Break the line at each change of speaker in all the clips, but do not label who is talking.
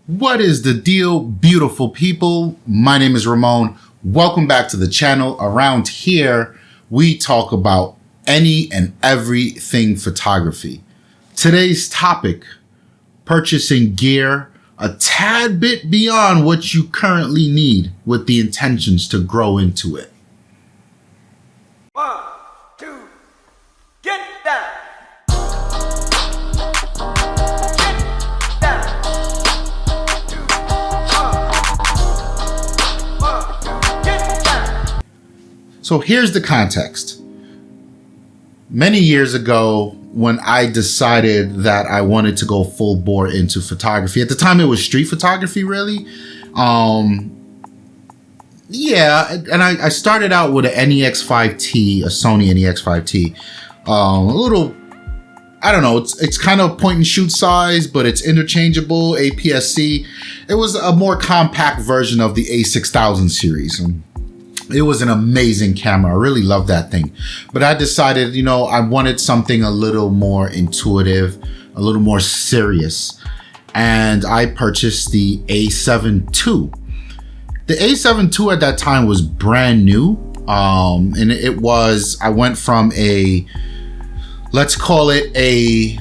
What is the deal, beautiful people? My name is Ramon. Welcome back to the channel. Around here, we talk about any and everything photography. Today's topic, purchasing gear a tad bit beyond what you currently need with the intentions to grow into it.
1, 2, get down.
So here's the context. Many years ago, when I decided that I wanted to go full bore into photography, at the time it was street photography, really. Yeah, and I started out with an NEX5T, a Sony NEX5T. A little, I don't know, it's kind of point and shoot size, but it's interchangeable, APS-C. It was a more compact version of the A6000 series. It was an amazing camera. I really loved that thing. But I decided, I wanted something a little more intuitive, a little more serious. And I purchased the A7II. The A7II at that time was brand new. And I went from let's call it a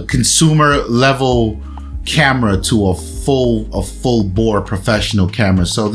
consumer level camera to a full bore professional camera. So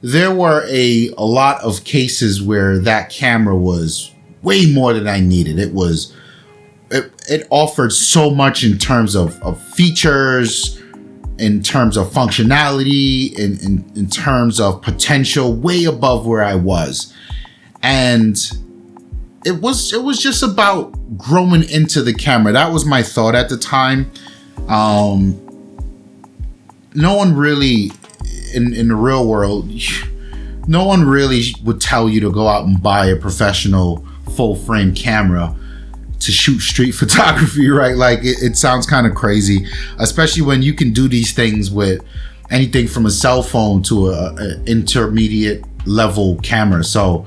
there were a lot of cases where that camera was way more than I needed. It offered so much in terms of features, in terms of functionality, in terms of potential, way above where I was. And it was just about growing into the camera. That was my thought at the time. No one really, in the real world, no one really would tell you to go out and buy a professional full frame camera to shoot street photography, right? Like it sounds kind of crazy, especially when you can do these things with anything from a cell phone to a intermediate level camera. So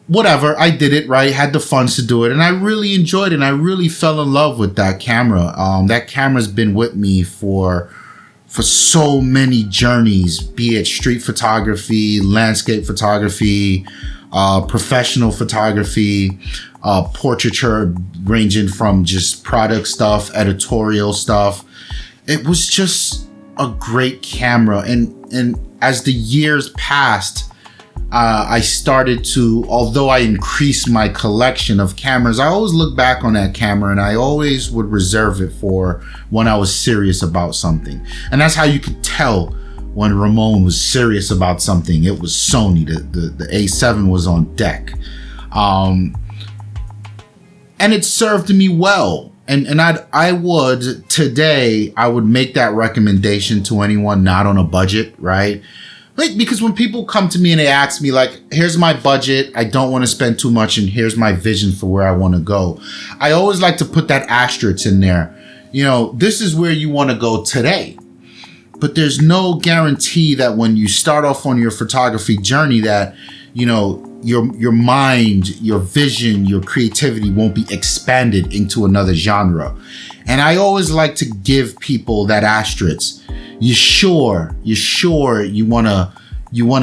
whatever, I did it, right? Had the funds to do it, and I really enjoyed it, and I really fell in love with that camera. That camera's been with me for so many journeys, be it street photography, landscape photography, professional photography, portraiture, ranging from just product stuff, editorial stuff. It was just a great camera. And as the years passed, I started to, although I increased my collection of cameras, I always look back on that camera and I always would reserve it for when I was serious about something. And that's how you could tell when Ramon was serious about something. It was Sony, the A7 was on deck. And it served me well. And I would make that recommendation to anyone not on a budget, right? Because when people come to me and they ask me, like, here's my budget, I don't want to spend too much, and here's my vision for where I want to go, I always like to put that asterisk in there. This is where you want to go today. But there's no guarantee that when you start off on your photography journey that, your mind, your vision, your creativity won't be expanded into another genre. And I always like to give people that asterisk. You sure you wanna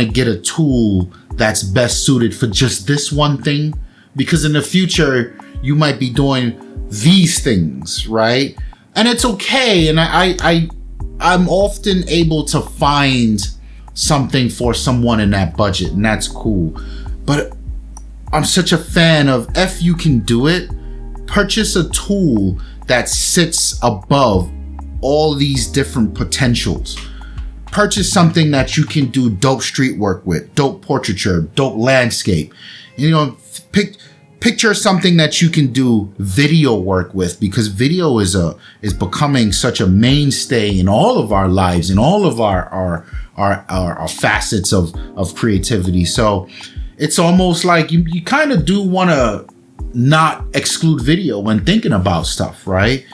get a tool that's best suited for just this one thing? Because in the future, you might be doing these things, right? And it's okay. And I'm often able to find something for someone in that budget, and that's cool. But I'm such a fan of, if you can do it, purchase a tool that sits above all these different potentials. Purchase something that you can do dope street work with, dope portraiture, dope landscape. Picture something that you can do video work with, because video is becoming such a mainstay in all of our lives, in all of our facets of creativity. So it's almost like you kind of do want to not exclude video when thinking about stuff, right?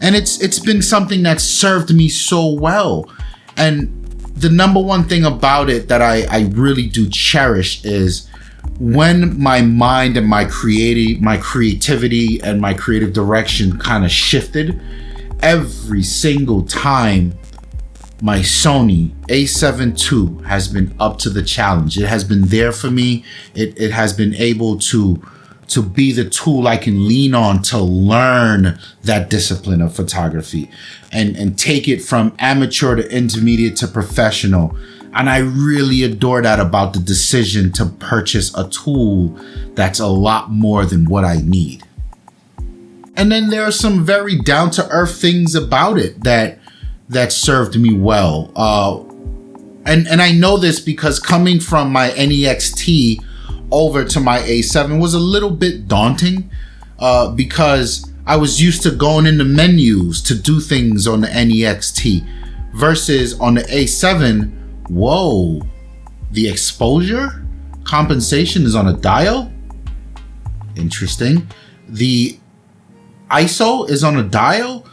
And it's been something that served me so well. And the number one thing about it that I really do cherish is when my mind and my creativity and my creative direction kind of shifted, every single time my Sony A7II has been up to the challenge. It has been there for me. It has been able to be the tool I can lean on to learn that discipline of photography and take it from amateur to intermediate to professional. And I really adore that about the decision to purchase a tool that's a lot more than what I need. And then there are some very down-to-earth things about it that served me well. And I know this because coming from my NEXT over to my A7 was a little bit daunting because I was used to going into menus to do things on the NEXT versus on the A7. Whoa, the exposure compensation is on a dial. Interesting. The ISO is on a dial.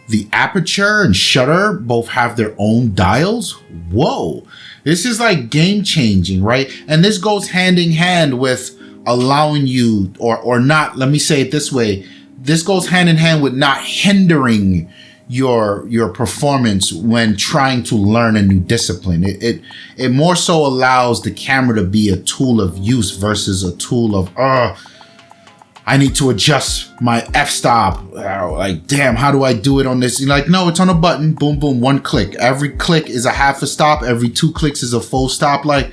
The aperture and shutter both have their own dials. Whoa, this is like game changing, right? And this goes hand in hand with allowing you or not, let me say it this way. This goes hand in hand with not hindering your performance when trying to learn a new discipline. It more so allows the camera to be a tool of use versus a tool of, I need to adjust my f-stop. Like, damn, how do I do it on this? You're like, no, it's on a button. Boom, boom, one click. Every click is a half a stop. Every 2 clicks is a full stop. Like,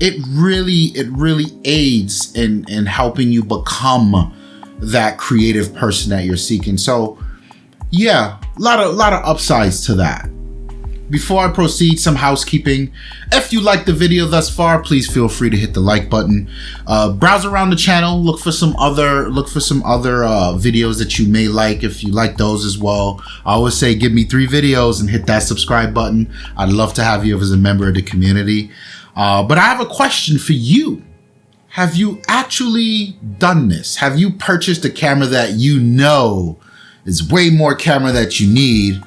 it really aids in helping you become that creative person that you're seeking. So, yeah, a lot of upsides to that. Before I proceed, some housekeeping. If you liked the video thus far, please feel free to hit the like button. Browse around the channel, look for some other videos that you may like. If you like those as well, I always say give me 3 videos and hit that subscribe button. I'd love to have you as a member of the community. But I have a question for you. Have you actually done this? Have you purchased a camera that you know is way more camera that you need,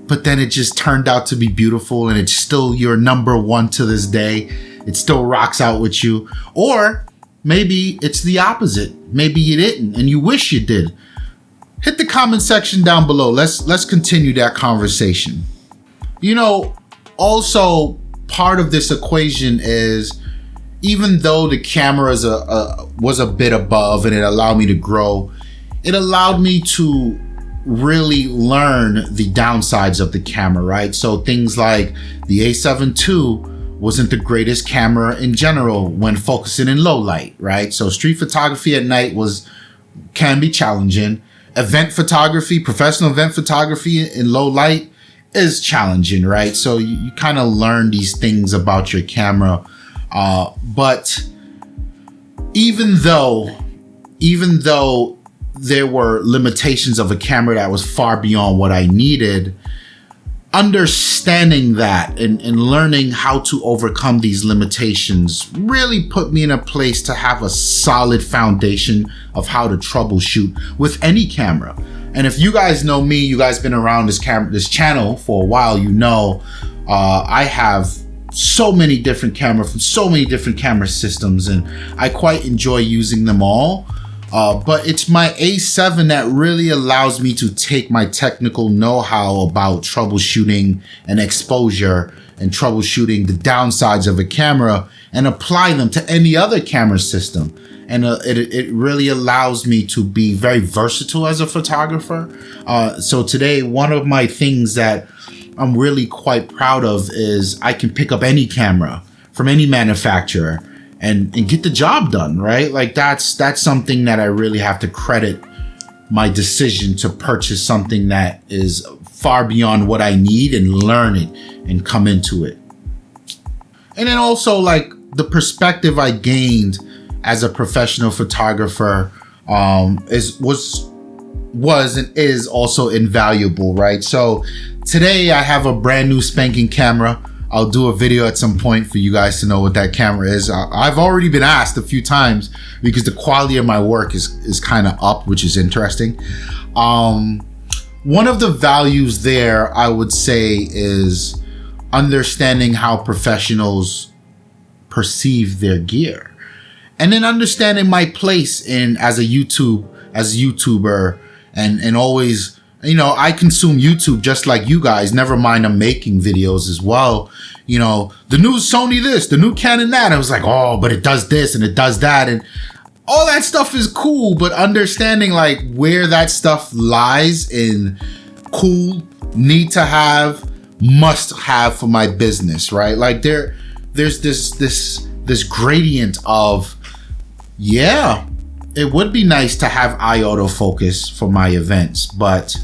but then it just turned out to be beautiful and it's still your number one to this day? It still rocks out with you. Or maybe it's the opposite. Maybe you didn't and you wish you did. Hit the comment section down below. Let's continue that conversation. You know, also part of this equation is, even though the camera was a bit above and it allowed me to grow, it allowed me to really learn the downsides of the camera, right? So things like the A7II wasn't the greatest camera in general when focusing in low light, right? So street photography at night can be challenging. Event photography, professional event photography in low light is challenging, right? So you kind of learn these things about your camera. But even though there were limitations of a camera that was far beyond what I needed, understanding that and learning how to overcome these limitations really put me in a place to have a solid foundation of how to troubleshoot with any camera. And if you guys know me, you guys been around this channel for a while, you know I have so many different cameras from so many different camera systems, and I quite enjoy using them all. But it's my A7 that really allows me to take my technical know-how about troubleshooting and exposure and troubleshooting the downsides of a camera and apply them to any other camera system. And it really allows me to be very versatile as a photographer. So today, one of my things that I'm really quite proud of is I can pick up any camera from any manufacturer and get the job done, right? Like that's something that I really have to credit my decision to purchase something that is far beyond what I need and learn it and come into it. And then also like the perspective I gained as a professional photographer was and is also invaluable, right? So today I have a brand new spanking camera. I'll do a video at some point for you guys to know what that camera is. I've already been asked a few times because the quality of my work is kind of up, which is interesting. One of the values there, I would say, is understanding how professionals perceive their gear, and then understanding my place as a YouTuber, and always You know, I consume YouTube just like you guys. Never mind, I'm making videos as well. You know, the new Sony this, the new Canon that. I was like, oh, but it does this and it does that. And all that stuff is cool, but understanding like where that stuff lies in cool, need to have, must have for my business, right? Like there's this gradient of, yeah, it would be nice to have eye autofocus for my events, but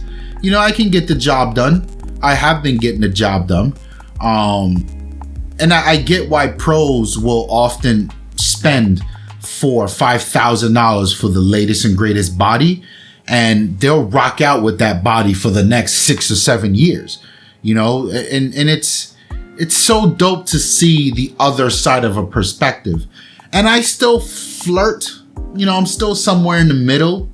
you know, I can get the job done. I have been getting the job done. And I get why pros will often spend $4,000-$5,000 for the latest and greatest body, and they'll rock out with that body for the next 6 or 7 years, you know, and it's so dope to see the other side of a perspective. And I still flirt, you know, I'm still somewhere in the middle.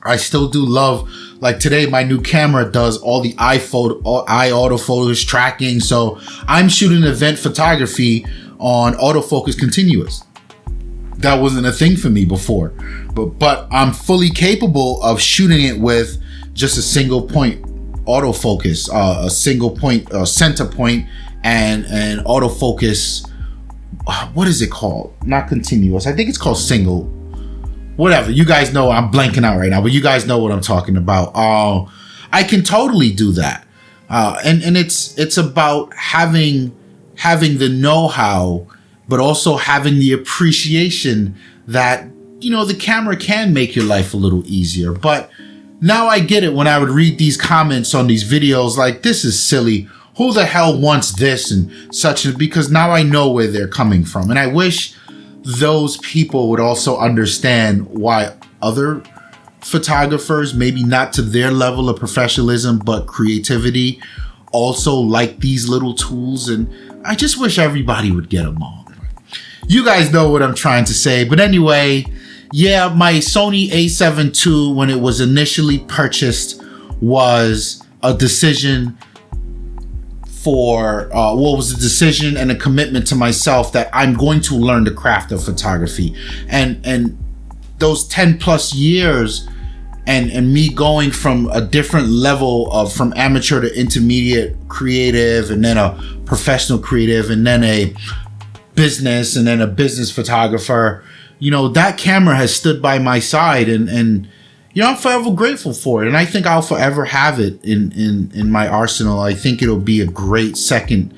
I still do love, like today, my new camera does all the eye autofocus tracking. So I'm shooting event photography on autofocus continuous. That wasn't a thing for me before, but I'm fully capable of shooting it with just a single point autofocus, a single point center point, and autofocus. What is it called? Not continuous. I think it's called single. Whatever. You guys know, I'm blanking out right now, but you guys know what I'm talking about. I can totally do that, and it's about having the know-how, but also having the appreciation that, you know, the camera can make your life a little easier. But now I get it when I would read these comments on these videos like, this is silly. Who the hell wants this and such? Because now I know where they're coming from. And I wish those people would also understand why other photographers, maybe not to their level of professionalism, but creativity, also like these little tools. And I just wish everybody would get along. You guys know what I'm trying to say. But anyway, yeah, my Sony A7II, when it was initially purchased, was a decision for, was a decision and a commitment to myself that I'm going to learn the craft of photography. And those 10 plus years and me going from a different level of, from amateur to intermediate creative, and then a professional creative, and then a business, and then a business photographer, you know, that camera has stood by my side, and you know, I'm forever grateful for it. And I think I'll forever have it in my arsenal. I think it'll be a great second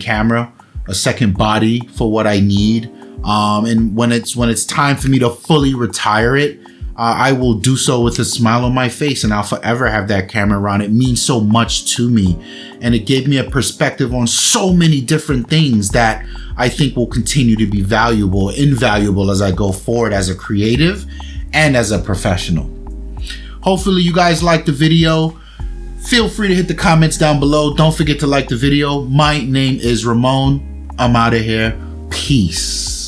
camera, a second body for what I need. And when it's time for me to fully retire it, I will do so with a smile on my face, and I'll forever have that camera around. It means so much to me, and it gave me a perspective on so many different things that I think will continue to be invaluable as I go forward as a creative and as a professional. Hopefully you guys liked the video. Feel free to hit the comments down below. Don't forget to like the video. My name is Ramon. I'm out of here. Peace.